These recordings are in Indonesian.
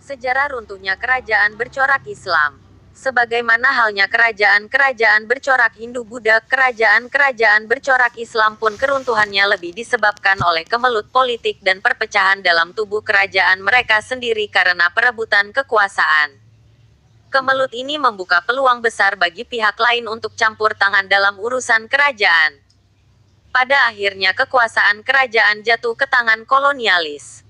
Sejarah runtuhnya kerajaan bercorak Islam. Sebagaimana halnya kerajaan-kerajaan bercorak Hindu-Buddha, kerajaan-kerajaan bercorak Islam pun keruntuhannya lebih disebabkan oleh kemelut politik dan perpecahan dalam tubuh kerajaan mereka sendiri karena perebutan kekuasaan. Kemelut ini membuka peluang besar bagi pihak lain untuk campur tangan dalam urusan kerajaan. Pada akhirnya kekuasaan kerajaan jatuh ke tangan kolonialis.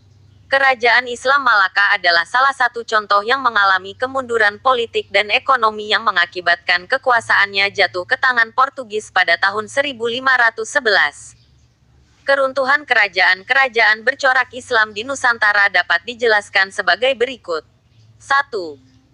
Kerajaan Islam Malaka adalah salah satu contoh yang mengalami kemunduran politik dan ekonomi yang mengakibatkan kekuasaannya jatuh ke tangan Portugis pada tahun 1511. Keruntuhan kerajaan-kerajaan bercorak Islam di Nusantara dapat dijelaskan sebagai berikut. 1.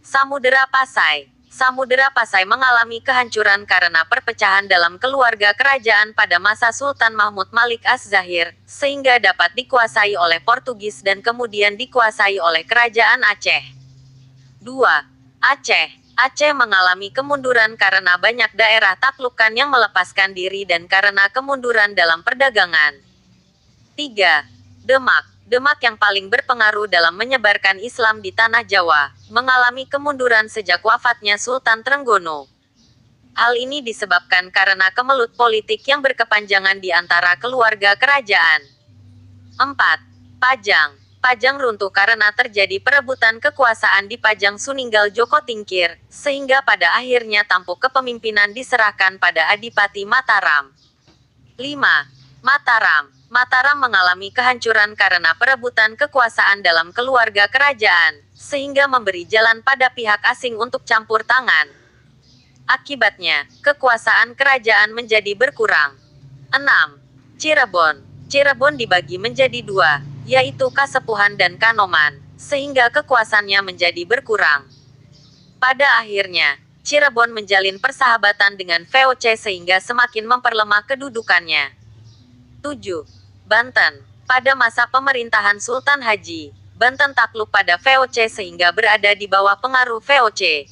Samudera Pasai. Samudera Pasai mengalami kehancuran karena perpecahan dalam keluarga kerajaan pada masa Sultan Mahmud Malik Az-Zahir, sehingga dapat dikuasai oleh Portugis dan kemudian dikuasai oleh kerajaan Aceh. 2. Aceh. Aceh mengalami kemunduran karena banyak daerah taklukan yang melepaskan diri dan karena kemunduran dalam perdagangan. 3. Demak. Demak yang paling berpengaruh dalam menyebarkan Islam di tanah Jawa, mengalami kemunduran sejak wafatnya Sultan Trenggono. Hal ini disebabkan karena kemelut politik yang berkepanjangan di antara keluarga kerajaan. 4. Pajang. Pajang runtuh karena terjadi perebutan kekuasaan di Pajang Suninggal Joko Tingkir, sehingga pada akhirnya tampuk kepemimpinan diserahkan pada Adipati Mataram. 5. Mataram. Mataram mengalami kehancuran karena perebutan kekuasaan dalam keluarga kerajaan, sehingga memberi jalan pada pihak asing untuk campur tangan. Akibatnya, kekuasaan kerajaan menjadi berkurang. 6. Cirebon. Cirebon dibagi menjadi dua, yaitu Kasepuhan dan Kanoman, sehingga kekuasaannya menjadi berkurang. Pada akhirnya, Cirebon menjalin persahabatan dengan VOC sehingga semakin memperlemah kedudukannya. 7. Banten. Pada masa pemerintahan Sultan Haji, Banten takluk pada VOC sehingga berada di bawah pengaruh VOC.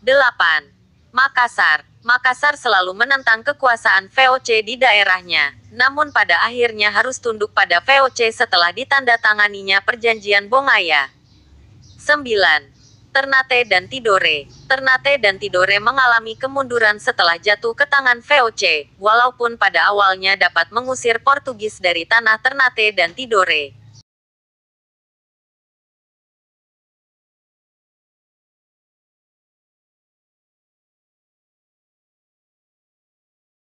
8. Makassar. Makassar selalu menentang kekuasaan VOC di daerahnya, namun pada akhirnya harus tunduk pada VOC setelah ditandatanganinya Perjanjian Bongaya. 9. Ternate dan Tidore. Ternate dan Tidore mengalami kemunduran setelah jatuh ke tangan VOC, walaupun pada awalnya dapat mengusir Portugis dari tanah Ternate dan Tidore.